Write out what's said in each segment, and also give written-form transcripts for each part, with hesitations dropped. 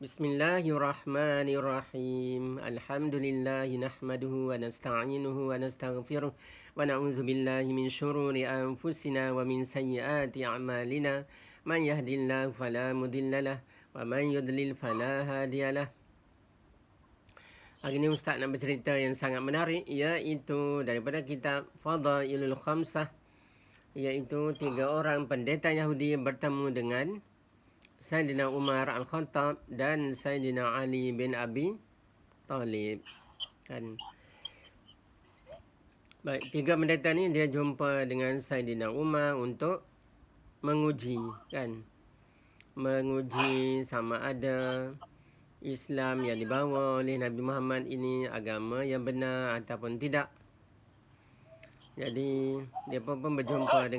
Bismillahirrahmanirrahim. Alhamdulillahi nahmaduhu wa nasta'inuhu wa nastaghfiruh wa na'udzu billahi min syururi anfusina wa min sayyiati a'malina. Man yahdihillahu fala mudhillalah wa man yudlil fala hadiyalah. Hari ini Ustaz nak bercerita yang sangat menarik, iaitu daripada kitab Fadailul Khamsah, iaitu 3 orang pendeta Yahudi bertemu dengan Sayyidina Umar Al-Khattab dan Sayyidina Ali bin Abi Talib. Kan. Baik, 3 pendeta ni dia jumpa dengan Sayyidina Umar untuk menguji, kan. Menguji sama ada Islam yang dibawa oleh Nabi Muhammad ini agama yang benar ataupun tidak. Jadi dia pun berjumpa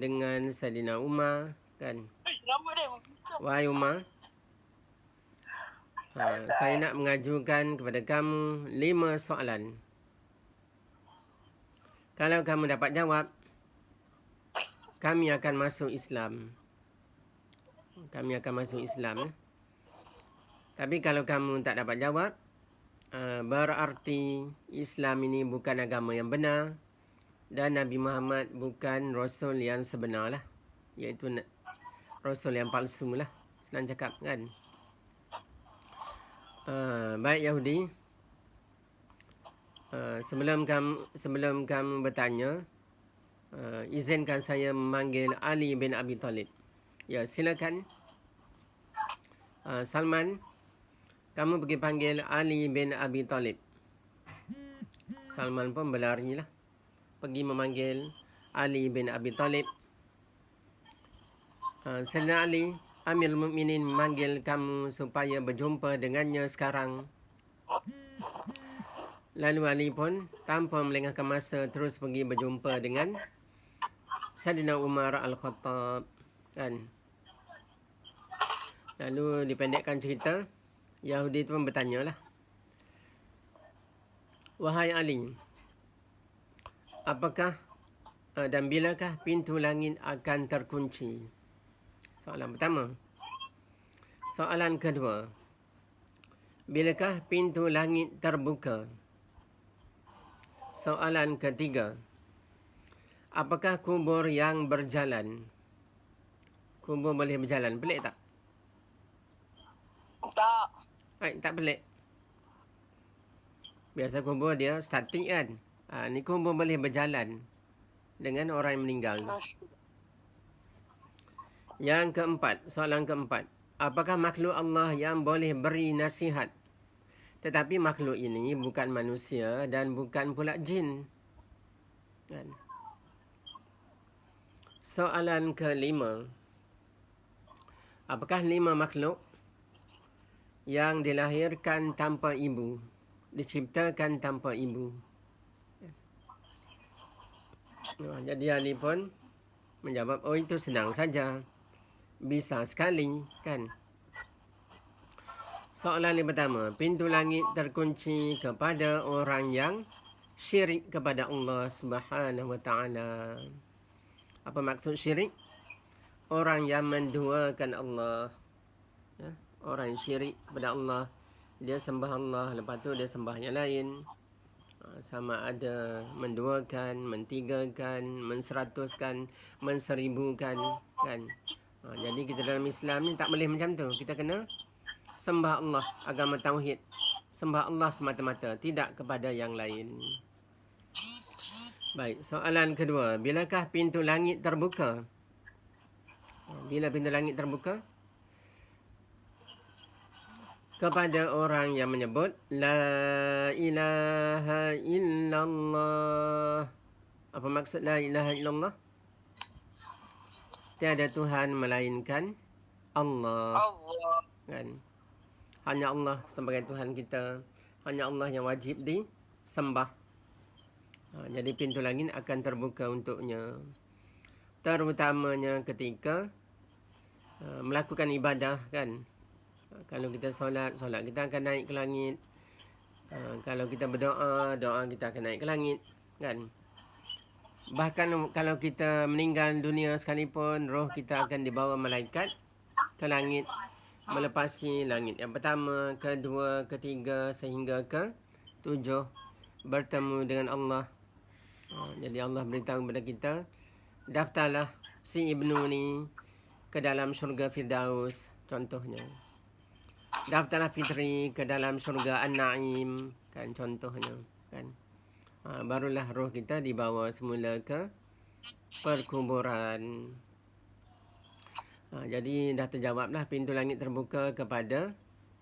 dengan Sayyidina Umar, kan. Wahai Umar, saya nak mengajukan kepada kamu 5 soalan. Kalau kamu dapat jawab, kami akan masuk Islam. Tapi kalau kamu tak dapat jawab, berarti Islam ini bukan agama yang benar dan Nabi Muhammad bukan Rasul yang sebenar lah. Iaitu Rasul yang palsu lah. Senang cakap, kan. Baik Yahudi, sebelum kamu bertanya, izinkan saya memanggil Ali bin Abi Talib. Ya, silakan. Salman, kamu pergi panggil Ali bin Abi Talib. Salman pun berlari lah, pergi memanggil Ali bin Abi Talib. Sayyidina Ali, Amirul Mukminin memanggil kamu supaya berjumpa dengannya sekarang. Lalu Ali pun tanpa melengahkan masa terus pergi berjumpa dengan Sayyidina Umar Al-Khattab, kan. Lalu dipendekkan cerita, Yahudi tu pun bertanyalah, wahai Ali, apakah dan bilakah pintu langit akan terkunci? Soalan pertama. Soalan kedua, bilakah pintu langit terbuka? Soalan ketiga, apakah kubur yang berjalan? Kubur boleh berjalan, pelik tak? Tak. Tak pelik. Biasa kubur dia statik, kan. Ni kubur boleh berjalan dengan orang yang meninggal. Yang keempat, soalan keempat, apakah makhluk Allah yang boleh beri nasihat? Tetapi makhluk ini bukan manusia dan bukan pula jin, kan. Soalan kelima, apakah 5 makhluk yang dilahirkan tanpa ibu, diciptakan tanpa ibu? Jadi Ali pun menjawab, oh itu senang saja, bisa sekali, kan. Soalan yang pertama, pintu langit terkunci kepada orang yang syirik kepada Allah Subhanahu wa ta'ala. Apa maksud syirik? Orang yang menduakan Allah. Orang yang syirik kepada Allah, dia sembah Allah, lepas tu dia sembah yang lain. Sama ada menduakan, mentigakan, menseratuskan, menseribukan, kan. Jadi kita dalam Islam ni tak boleh macam tu. Kita kena sembah Allah, agama tauhid. Sembah Allah semata-mata, tidak kepada yang lain. Baik, soalan kedua, bilakah pintu langit terbuka? Bila pintu langit terbuka? Kepada orang yang menyebut La ilaha illallah. Apa maksud La ilaha illallah? Tiada Tuhan melainkan Allah. Kan? Hanya Allah sebagai Tuhan kita. Hanya Allah yang wajib disembah. Jadi pintu langit akan terbuka untuknya. Terutamanya ketika melakukan ibadah, kan. Kalau kita solat kita akan naik ke langit. Kalau kita berdoa, doa kita akan naik ke langit, kan. Bahkan kalau kita meninggal dunia sekalipun, roh kita akan dibawa malaikat ke langit melepasi langit. Yang pertama, kedua, ketiga sehingga ke 7 bertemu dengan Allah. Jadi Allah beritahu kepada kita, daftarlah si Ibnu ni ke dalam syurga Firdaus contohnya. Daftarlah Fitri ke dalam syurga An-Naim kan contohnya kan. Barulah roh kita dibawa semula ke perkuburan. Jadi dah terjawablah, pintu langit terbuka kepada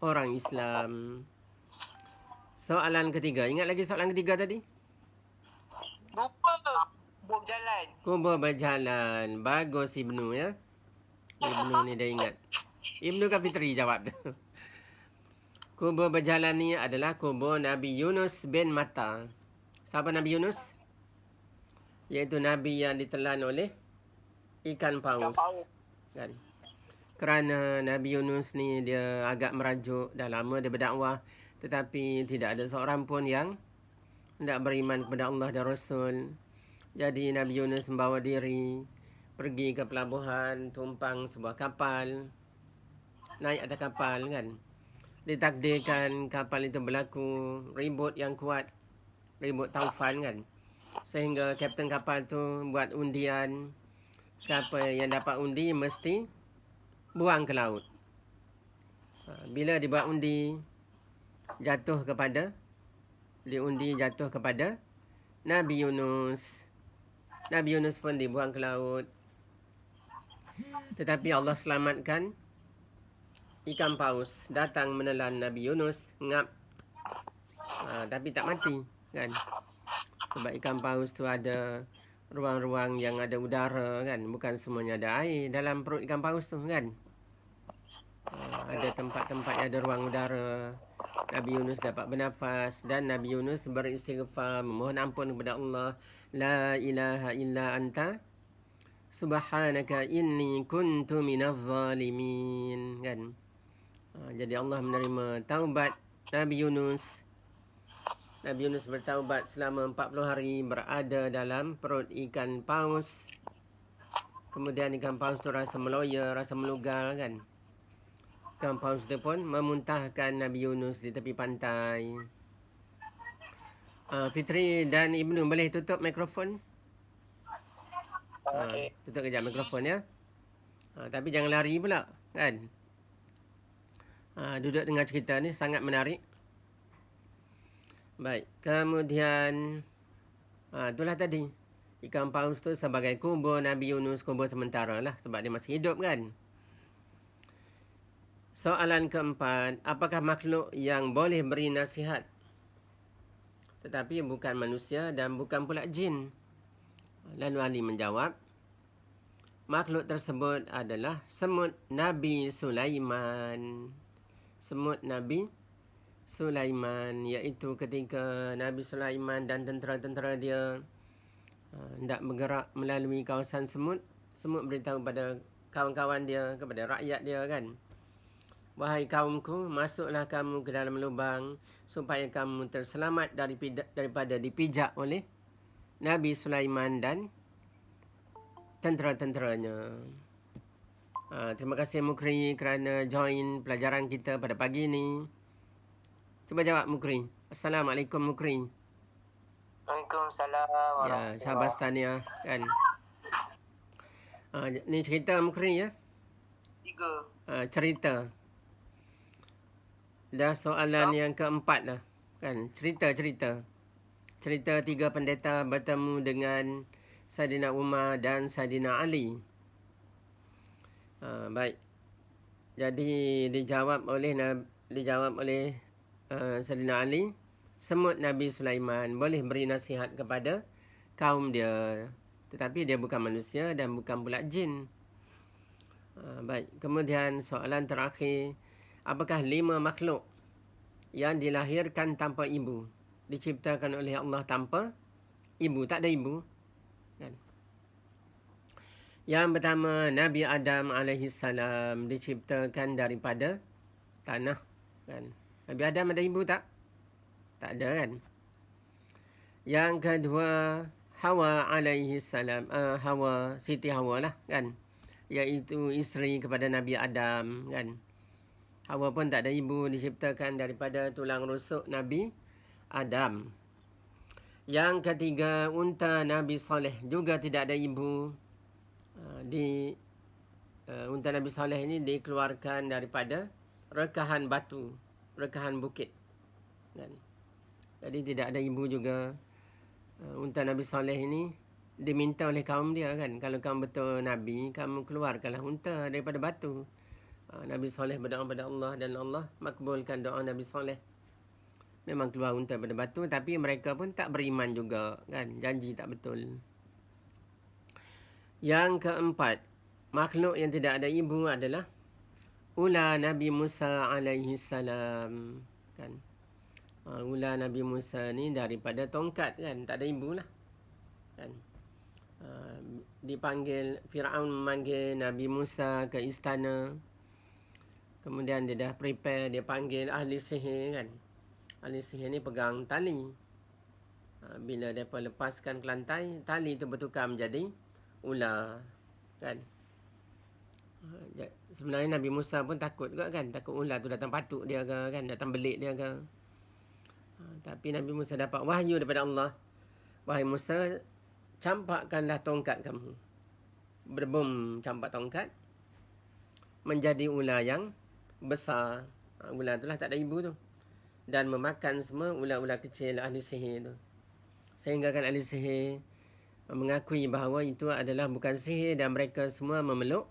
orang Islam. Soalan ketiga. Ingat lagi soalan ketiga tadi? Lupa. Kubur berjalan. Kubur berjalan. Bagus Ibnu ya. Ibnu ni dah ingat. Ibnu kan Fitri jawab tu. Kubur berjalan ni adalah kubur Nabi Yunus bin Matta. Siapa Nabi Yunus? Iaitu Nabi yang ditelan oleh ikan paus. Kan? Kerana Nabi Yunus ni dia agak merajuk, dah lama dia berdakwah, tetapi tidak ada seorang pun yang hendak beriman kepada Allah dan Rasul. Jadi Nabi Yunus membawa diri pergi ke pelabuhan, tumpang sebuah kapal, naik atas kapal kan. Ditakdirkan kapal itu berlaku ribut yang kuat, ribut taufan kan. Sehingga kapten kapal tu buat undian, siapa yang dapat undi mesti buang ke laut. Bila dibuat undi, jatuh kepada Nabi Yunus. Nabi Yunus pun dibuang ke laut. Tetapi Allah selamatkan. Ikan paus datang menelan Nabi Yunus, ngap. Tapi tak mati kan. Sebab ikan paus tu ada ruang-ruang yang ada udara kan. Bukan semuanya ada air dalam perut ikan paus tu kan. Ada tempat-tempat yang ada ruang udara. Nabi Yunus dapat bernafas dan Nabi Yunus beristighfar, memohon ampun kepada Allah. La ilaha illa anta subhanaka inni kuntu minaz zalimin kan. Jadi Allah menerima taubat Nabi Yunus. Nabi Yunus bertaubat selama 40 hari berada dalam perut ikan paus. Kemudian ikan paus tu rasa meloya, rasa melugal kan. Ikan paus tu pun memuntahkan Nabi Yunus di tepi pantai. Fitri dan Ibnu boleh tutup mikrofon? Tutup kejap mikrofon ya. Tapi jangan lari pula kan. Duduk dengar cerita ni sangat menarik. Baik, kemudian itulah tadi. Ikan paus tu sebagai kubur Nabi Yunus, kubur sementara lah sebab dia masih hidup kan. Soalan keempat, apakah makhluk yang boleh beri nasihat tetapi bukan manusia dan bukan pula jin? Lalu ahli menjawab, makhluk tersebut adalah semut Nabi Sulaiman. Semut Nabi Sulaiman, iaitu ketika Nabi Sulaiman dan tentera-tentera dia hendak bergerak melalui kawasan semut, semut beritahu kepada kawan-kawan dia, kepada rakyat dia kan, wahai kaumku, masuklah kamu ke dalam lubang supaya kamu terselamat daripada dipijak oleh Nabi Sulaiman dan tentera-tenteranya. Terima kasih Mukri kerana join pelajaran kita pada pagi ni. Cuba jawab Mukri. Assalamualaikum Mukri. Waalaikumsalam. Ya, syabas tahniah kan. Ni cerita Mukri ya. 3. Cerita. Dah soalan yang keempat dah kan. Cerita. Cerita 3 pendeta bertemu dengan Saidina Umar dan Saidina Ali. Baik. Jadi dijawab oleh Saidina Ali, semut Nabi Sulaiman boleh beri nasihat kepada kaum dia, tetapi dia bukan manusia dan bukan pula jin. Baik. Kemudian soalan terakhir, apakah 5 makhluk yang dilahirkan tanpa ibu, diciptakan oleh Allah tanpa ibu, tak ada ibu kan? Yang pertama, Nabi Adam alaihissalam diciptakan daripada tanah kan. Nabi Adam ada ibu tak? Tak ada kan. Yang kedua, Hawa alaihissalam, Hawa, Siti Hawa lah kan, iaitu isteri kepada Nabi Adam kan. Hawa pun tak ada ibu, diciptakan daripada tulang rusuk Nabi Adam. Yang ketiga, unta Nabi Saleh juga tidak ada ibu. Unta Nabi Saleh ini dikeluarkan daripada rekahan batu, rekahan bukit. Kan? Jadi tidak ada ibu juga. Unta Nabi Saleh ini diminta oleh kaum dia kan, kalau kamu betul Nabi, kamu keluarkanlah unta daripada batu. Nabi Saleh berdoa kepada Allah dan Allah makbulkan doa Nabi Saleh. Memang keluar unta daripada batu, tapi mereka pun tak beriman juga kan, janji tak betul. Yang keempat, makhluk yang tidak ada ibu adalah ular Nabi Musa alaihi salam kan. Ular Nabi Musa ni daripada tongkat kan, tak ada ibu lah kan. Dipanggil, Firaun memanggil Nabi Musa ke istana. Kemudian dia dah prepare, dia panggil ahli sihir kan. Ahli sihir ni pegang tali. Bila mereka lepaskan ke lantai, tali tu bertukar menjadi ular kan. Sebenarnya Nabi Musa pun takut juga kan, takut ular tu datang patuk dia ke kan, datang belik dia ke. Tapi Nabi Musa dapat wahyu daripada Allah. Wahai Musa, campakkanlah tongkat kamu. Berbum campak tongkat, menjadi ular yang besar. Ular tu lah tak ada ibu tu. Dan memakan semua ular-ular kecil ahli sihir tu. Sehingga kan ahli sihir mengakui bahawa itu adalah bukan sihir dan mereka semua memeluk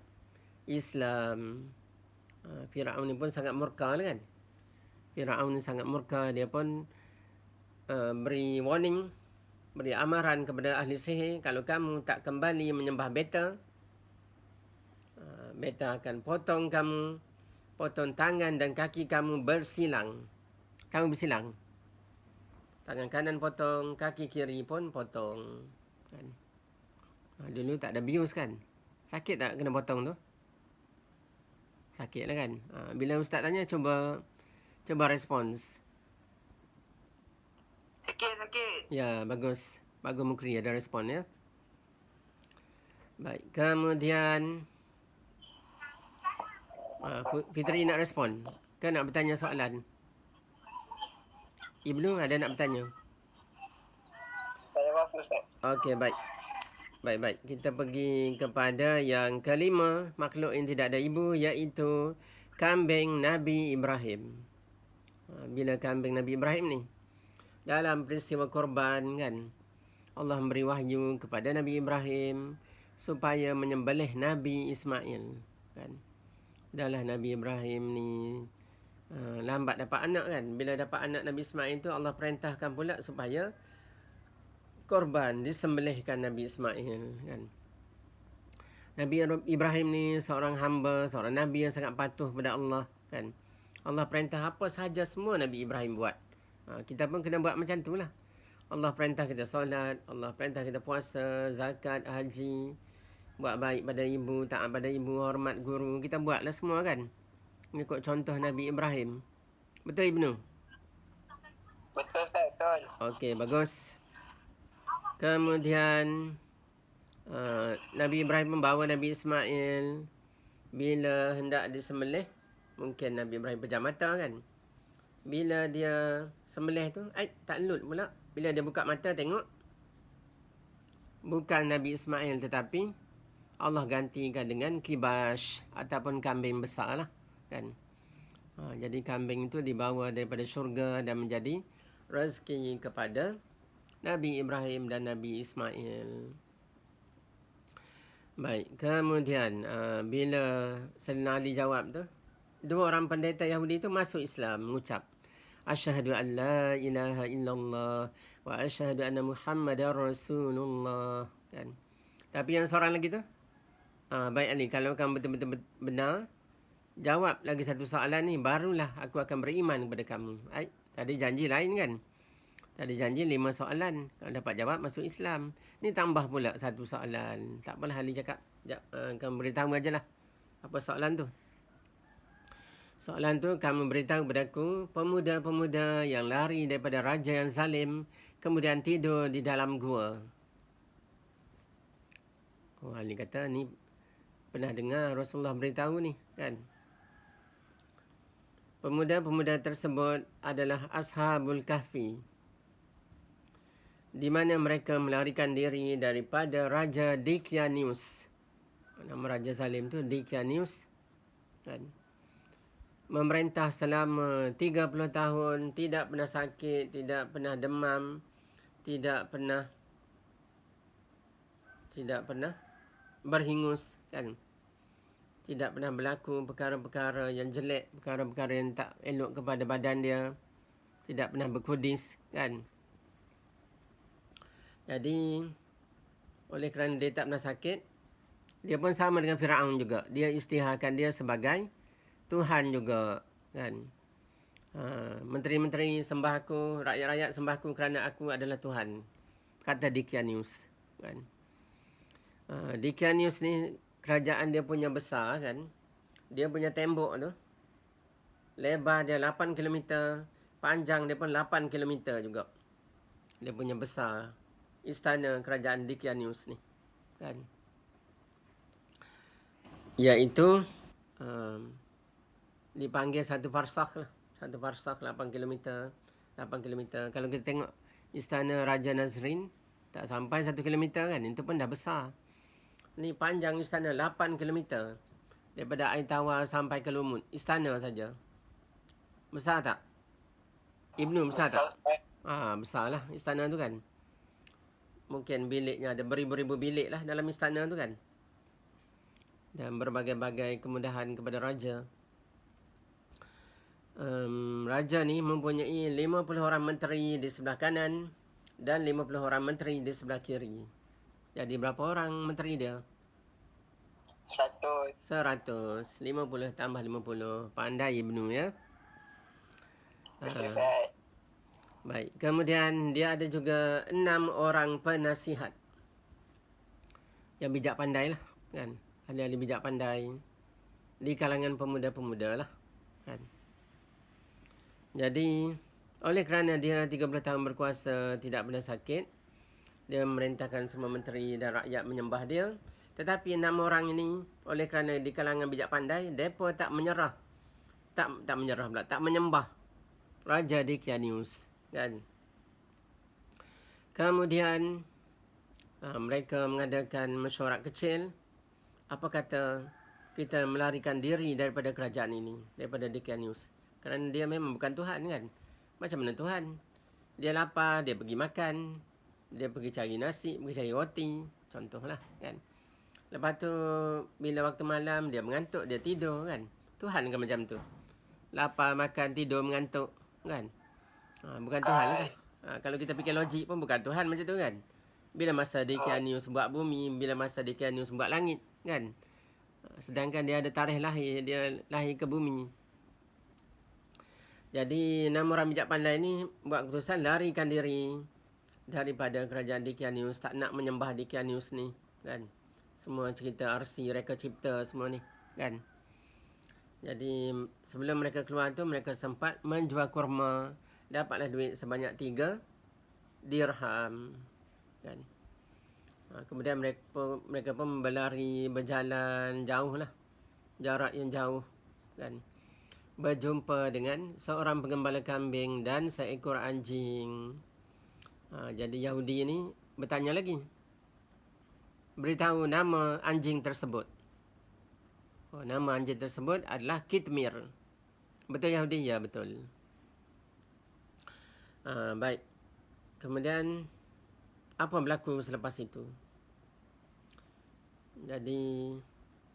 Islam. Firaun ni pun sangat murka lah kan. Firaun ni sangat murka, dia pun beri warning, beri amaran kepada ahli sihir, kalau kamu tak kembali menyembah beta, beta akan potong kamu, potong tangan dan kaki kamu bersilang. Kamu bersilang. Tangan kanan potong, kaki kiri pun potong. Kan? Dulu tak ada bius kan. Sakit tak kena potong tu? Sakit lah kan. Bila ustaz tanya, cuba respons. Sakit. Ya, bagus. Bagus Mukri ada respon ya. Baik, kemudian Fitri nak respon ke nak bertanya soalan? Ibnu ada nak bertanya? Saya maaf Ustaz. Okey, baik. Baik. Kita pergi kepada yang kelima, makhluk yang tidak ada ibu, iaitu kambing Nabi Ibrahim. Bila kambing Nabi Ibrahim ni, dalam peristiwa korban kan, Allah memberi wahyu kepada Nabi Ibrahim supaya menyembelih Nabi Ismail kan. Dahlah Nabi Ibrahim ni lambat dapat anak kan. Bila dapat anak Nabi Ismail tu, Allah perintahkan pula supaya korban disembelihkan Nabi Ismail kan. Nabi Ibrahim ni seorang hamba, seorang Nabi yang sangat patuh kepada Allah kan. Allah perintah apa sahaja semua Nabi Ibrahim buat. Kita pun kena buat macam tu lah. Allah perintah kita solat, Allah perintah kita puasa, zakat, haji, buat baik pada ibu, taat pada ibu, hormat guru. Kita buatlah semua kan, mengikut contoh Nabi Ibrahim. Betul Ibnu? Betul Ustaz, betul. Okey, bagus. Kemudian Nabi Ibrahim membawa Nabi Ismail. Bila hendak disembelih, mungkin Nabi Ibrahim pejam mata kan. Bila dia sembelih tu, tak lut pula. Bila dia buka mata tengok, bukan Nabi Ismail, tetapi Allah gantikan dengan kibash ataupun kambing besar lah kan. Jadi kambing itu dibawa daripada syurga dan menjadi rezeki kepada Nabi Ibrahim dan Nabi Ismail. Baik, kemudian bila Sayyidina Ali jawab tu, dua orang pendeta Yahudi tu masuk Islam, mengucap asyhadu an la ilaha illallah wa asyhadu anna Muhammadar Rasulullah kan. Tapi yang seorang lagi tu, baik Ali, kalau kamu betul-betul benar, jawab lagi satu soalan ni, barulah aku akan beriman kepada kamu. Tadi janji lain kan. Tadi janji 5 soalan. Kalau dapat jawab, masuk Islam. Ni tambah pula satu soalan. Tak apalah Ali cakap. Kamu beritahu aja lah. Apa soalan tu? Soalan tu, kamu beritahu kepadaku, pemuda-pemuda yang lari daripada raja yang zalim, kemudian tidur di dalam gua. Ali kata, ni pernah dengar Rasulullah beritahu ni kan. Pemuda-pemuda tersebut adalah Ashabul Kahfi, di mana mereka melarikan diri daripada Raja Dicanius. Nama Raja Zalim tu Dicanius, kan? Memerintah selama 30 tahun, tidak pernah sakit, tidak pernah demam, tidak pernah berhingus, kan? Tidak pernah berlaku perkara-perkara yang jelek, perkara-perkara yang tak elok kepada badan dia. Tidak pernah berkudis, kan? Jadi, oleh kerana dia tak pernah sakit, dia pun sama dengan Firaun juga. Dia isytiharkan dia sebagai Tuhan juga, kan? Menteri-menteri sembah aku, rakyat-rakyat sembah aku kerana aku adalah Tuhan, kata Dicanius, kan? Dicanius ni kerajaan dia punya besar, kan? Dia punya tembok tu, lebar dia 8 km, panjang dia pun 8 km juga. Dia punya besar istana kerajaan Dicanius ni, kan? Iaitu dipanggil satu farsakh lah. Satu farsakh 8 km. 8 km. Kalau kita tengok istana Raja Nazrin, tak sampai 1 km, kan? Itu pun dah besar. Ni panjang istana 8 km. Daripada air tawar sampai ke lumut. Istana saja. Besar tak? Ibnu, besar tak? Besar lah istana tu, kan? Mungkin biliknya ada beribu-ribu bilik lah dalam istana tu, kan? Dan berbagai-bagai kemudahan kepada raja. Raja ni mempunyai 50 orang menteri di sebelah kanan dan 50 orang menteri di sebelah kiri. Jadi berapa orang menteri dia? 100. 50 tambah 50. Pandai Ibnu, ya. Baik. Kemudian dia ada juga 6 orang penasihat. Yang bijak pandai lah, kan? Ahli-ahli bijak pandai di kalangan pemuda-pemuda lah, kan? Jadi, oleh kerana dia 30 tahun berkuasa, tidak pernah sakit, dia memerintahkan semua menteri dan rakyat menyembah dia. Tetapi 6 orang ini, oleh kerana di kalangan bijak pandai, mereka tak menyerah. Tak menyerah pula, tak menyembah Raja Dicanius, kan? Kemudian, mereka mengadakan mesyuarat kecil. Apa kata kita melarikan diri daripada kerajaan ini, daripada Dicanius? Kerana dia memang bukan Tuhan, kan? Macam mana Tuhan? Dia lapar, dia pergi makan. Dia pergi cari nasi, pergi cari roti. Contohlah, kan? Lepas tu, bila waktu malam, dia mengantuk, dia tidur, kan? Tuhan kan macam tu? Lapar, makan, tidur, mengantuk, kan? Bukan Tuhan lah, kan? Kalau kita fikir logik pun bukan Tuhan macam tu, kan? Bila masa Dicanius buat bumi, bila masa Dicanius buat langit, kan? Sedangkan dia ada tarikh lahir, dia lahir ke bumi. Jadi 6 orang bijak pandai ni buat keputusan larikan diri daripada kerajaan Dicanius, tak nak menyembah Dicanius ni, kan? Semua cerita arsi, reka cipta semua ni, kan? Jadi sebelum mereka keluar tu, mereka sempat menjual kurma, dapatlah duit sebanyak 3 dirham, kan? Kemudian mereka pun berlari, berjalan jauh lah, jarak yang jauh, kan? Berjumpa dengan seorang penggembala kambing dan seekor anjing. Jadi Yahudi ni bertanya lagi, beritahu nama anjing tersebut. Nama anjing tersebut adalah Kitmir. Betul Yahudi? Ya, betul. Baik. Kemudian apa berlaku selepas itu? Jadi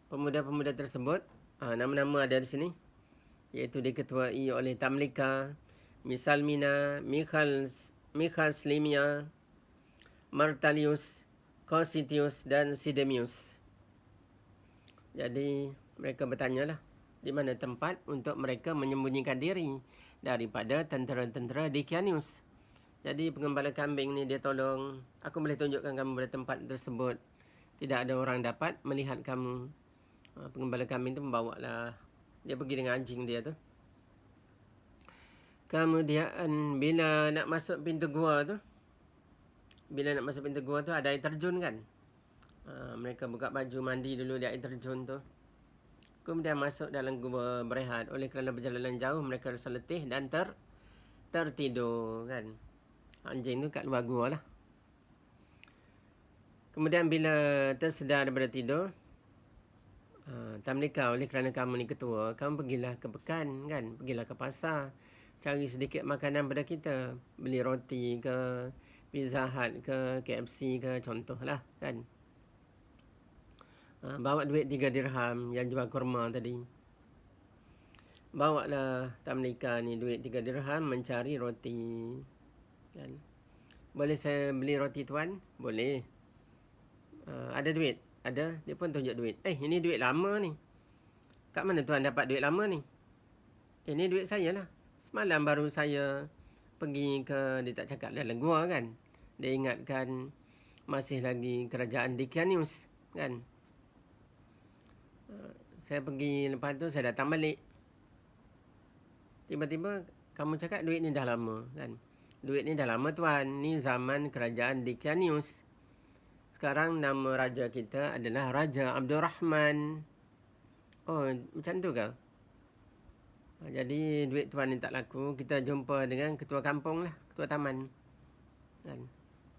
pemuda-pemuda tersebut, nama-nama ada di sini, iaitu diketuai oleh Tamlika, Misalmina, Michal Slimia, Martalius, Cositius dan Sidemius. Jadi mereka bertanyalah di mana tempat untuk mereka menyembunyikan diri daripada tentera-tentera Dicanius. Jadi penggembala kambing ni dia tolong, aku boleh tunjukkan kamu pada tempat tersebut. Tidak ada orang dapat melihat kamu. Penggembala kambing tu membawa lah. Dia pergi dengan anjing dia tu. Kemudian bila nak masuk pintu gua tu, ada air terjun, kan? Mereka buka baju mandi dulu di air terjun tu. kemudian masuk dalam gua berehat. Oleh kerana perjalanan jauh, mereka rasa letih dan tertidur kan. Anjing tu kat luar gua lah. Kemudian bila tersedar daripada tidur, Tamlika, oleh kerana kamu ni ketua, kamu pergilah ke pekan kan, pergilah ke pasar, cari sedikit makanan pada kita, beli roti ke, Pizza Hut ke, KFC ke, contohlah kan. Bawa duit 3 dirham yang jual kurma tadi. Bawa lah Tamlika ni duit 3 dirham mencari roti kan. Boleh saya beli roti tuan? Boleh. Ada duit? Ada. Dia pun tunjuk duit. Ini duit lama ni. Kat mana tuan dapat duit lama ni? Ini duit saya lah. Semalam baru saya pergi ke, dia tak cakap dalam gua kan. Dia ingatkan masih lagi kerajaan Dicanius kan. Saya pergi, lepas tu saya datang balik. Tiba-tiba kamu cakap duit ni dah lama kan. Duit ni dah lama tuan. Ni zaman kerajaan Dicanius. Sekarang nama raja kita adalah Raja Abdul Rahman. Oh, macam tu ke? Jadi duit tuan ni tak laku. Kita jumpa dengan ketua kampung lah, ketua taman kan.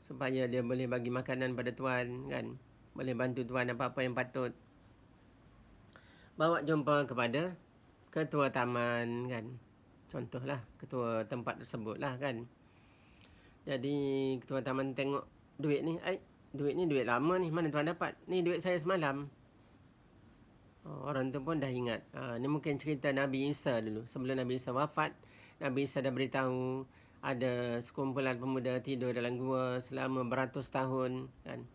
Supaya dia boleh bagi makanan pada tuan kan. Boleh bantu tuan apa-apa yang patut. Bawa jumpa kepada ketua taman kan. Contohlah ketua tempat tersebut lah kan. Jadi ketua taman tengok duit ni, duit ni duit lama ni, mana tuan dapat? Ni duit saya semalam. Orang tu pun dah ingat. Ni mungkin cerita Nabi Isa dulu. Sebelum Nabi Isa wafat, Nabi Isa dah beritahu ada sekumpulan pemuda tidur dalam gua selama beratus tahun kan.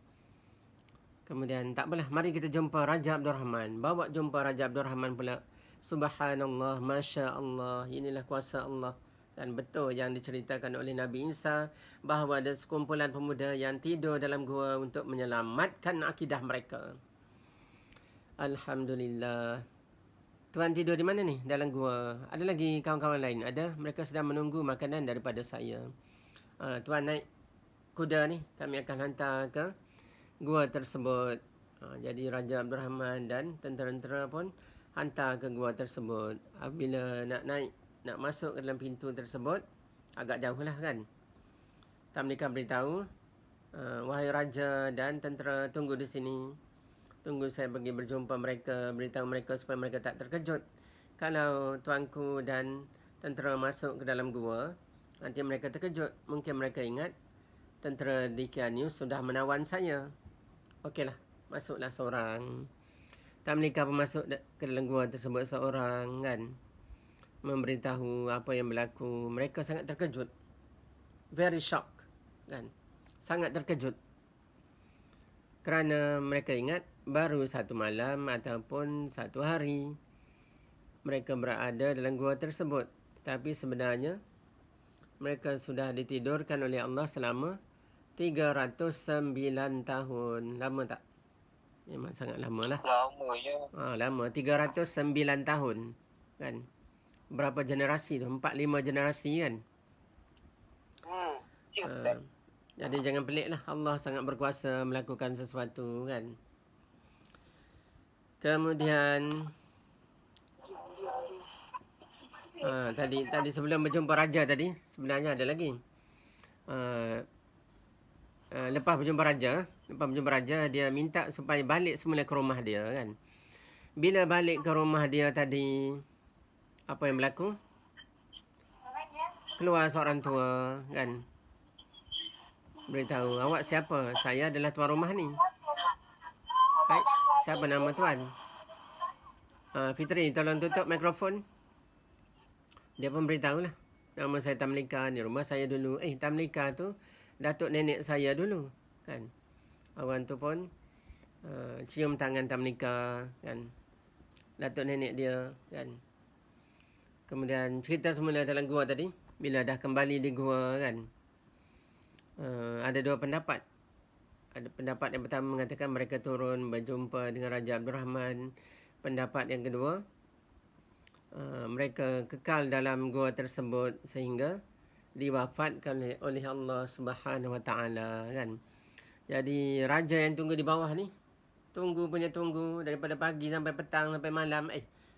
Kemudian tak apalah, mari kita jumpa Raja Abdul Rahman. Bawa jumpa Raja Abdul Rahman pula. Subhanallah, Masya Allah, inilah kuasa Allah. Dan betul yang diceritakan oleh Nabi Isa bahawa ada sekumpulan pemuda yang tidur dalam gua untuk menyelamatkan akidah mereka. Alhamdulillah. Tuan tidur di mana ni? Dalam gua. Ada lagi kawan-kawan lain? Ada? Mereka sedang menunggu makanan daripada saya. Tuan naik kuda ni, kami akan hantar ke gua tersebut. Jadi Raja Abdul Rahman dan tentera-tentera pun hantar ke gua tersebut. Bila nak naik, nak masuk ke dalam pintu tersebut, agak jauh lah kan. Tamlika beritahu, wahai Raja dan tentera, tunggu di sini. Tunggu saya pergi berjumpa mereka, beritahu mereka supaya mereka tak terkejut. Kalau tuanku dan tentera masuk ke dalam gua, nanti mereka terkejut. Mungkin mereka ingat tentera Dicanius sudah menawan saya. Okeylah, masuklah seorang. Tamlika pun masuk ke dalam gua tersebut seorang kan. Memberitahu apa yang berlaku. Mereka sangat terkejut. Very shocked kan. Sangat terkejut. Kerana mereka ingat baru satu malam ataupun satu hari mereka berada dalam gua tersebut. Tetapi sebenarnya mereka sudah ditidurkan oleh Allah selama 309 tahun. Lama tak? Memang sangat lama lah. Lama je. Lama. 309 tahun. Kan? Berapa generasi tu? 4-5 generasi kan? Jadi jangan pelik lah. Allah sangat berkuasa melakukan sesuatu kan? Kemudian tadi sebelum berjumpa raja tadi, sebenarnya ada lagi. Lepas berjumpa raja, dia minta supaya balik semula ke rumah dia kan. Bila balik ke rumah dia tadi, apa yang berlaku? Keluar seorang tua kan. Beritahu, awak siapa? Saya adalah tuan rumah ni. Baik, siapa nama tuan? Fitri, tolong tutup mikrofon. Dia pun beritahu lah. Nama saya Tamlika, ni rumah saya dulu. Tamlika tu datuk nenek saya dulu kan. Orang tu pun cium tangan Tamlika kan. Datuk nenek dia kan. Kemudian cerita semula dalam gua tadi. Bila dah kembali di gua kan. Ada dua pendapat. Ada pendapat yang pertama mengatakan mereka turun berjumpa dengan Raja Abdul Rahman. Pendapat yang kedua, mereka kekal dalam gua tersebut sehingga diwafatkan oleh Allah Subhanahu Wa Taala kan. Jadi raja yang tunggu di bawah ni Tunggu punya tunggu daripada pagi sampai petang sampai malam.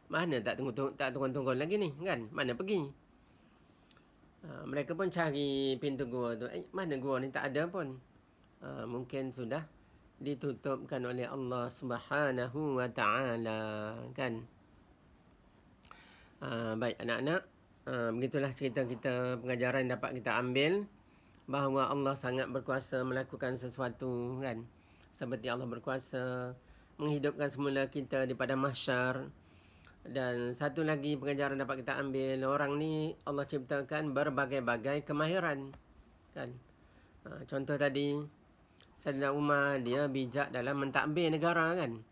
Mana tak tunggu lagi ni kan? Mana pergi? Mereka pun cari pintu gua tu. Mana gua ni tak ada pun. Mungkin sudah ditutupkan oleh Allah Subhanahu wa taala kan. Baik anak-anak, begitulah cerita kita, pengajaran dapat kita ambil bahawa Allah sangat berkuasa melakukan sesuatu kan. Seperti Allah berkuasa menghidupkan semula kita di padang mahsyar. Dan satu lagi pengajaran dapat kita ambil, orang ni Allah ciptakan berbagai-bagai kemahiran kan. Contoh tadi Saidina Umar, dia bijak dalam mentadbir negara kan.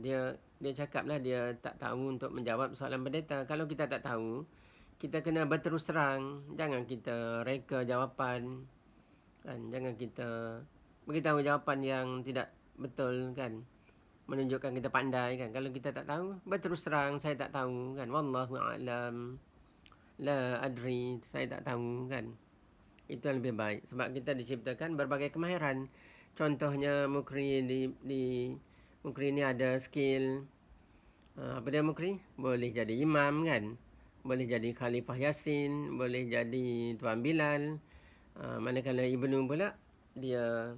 Dia cakaplah dia tak tahu untuk menjawab soalan pendeta. Kalau kita tak tahu, kita kena berterus terang. Jangan kita reka jawapan kan. Jangan kita beritahu jawapan yang tidak betul kan, menunjukkan kita pandai kan. Kalau kita tak tahu, berterus terang, saya tak tahu kan. Wallahu a'lam, la adri, saya tak tahu kan. Itu yang lebih baik. Sebab kita diciptakan berbagai kemahiran. Contohnya Mukri Mukri ni ada skill. Apa dia Mukri? Boleh jadi imam kan. Boleh jadi Khalifah Yasin. Boleh jadi Tuan Bilal. Manakala Ibnu pula, dia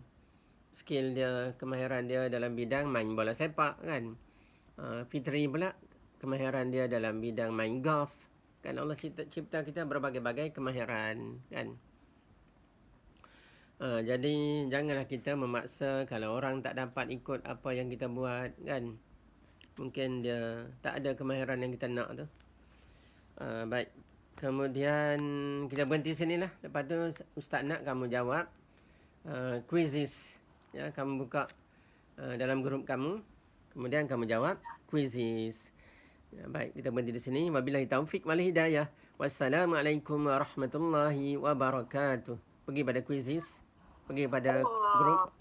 skill dia, kemahiran dia dalam bidang main bola sepak kan. Fitri pula, kemahiran dia dalam bidang main golf kan. Allah cipta kita berbagai-bagai kemahiran kan. Jadi janganlah kita memaksa kalau orang tak dapat ikut apa yang kita buat kan. Mungkin dia tak ada kemahiran yang kita nak tu. Baik. Kemudian kita berhenti sinilah. Lepas tu Ustaz nak kamu jawab quizzes. Ya, kamu buka dalam grup kamu. Kemudian kamu jawab quizzes. Ya, baik, kita berhenti di sini. Wabillahi taufik wal hidayah. Wassalamualaikum warahmatullahi wabarakatuh. Pergi pada quizzes. Pergi pada grup.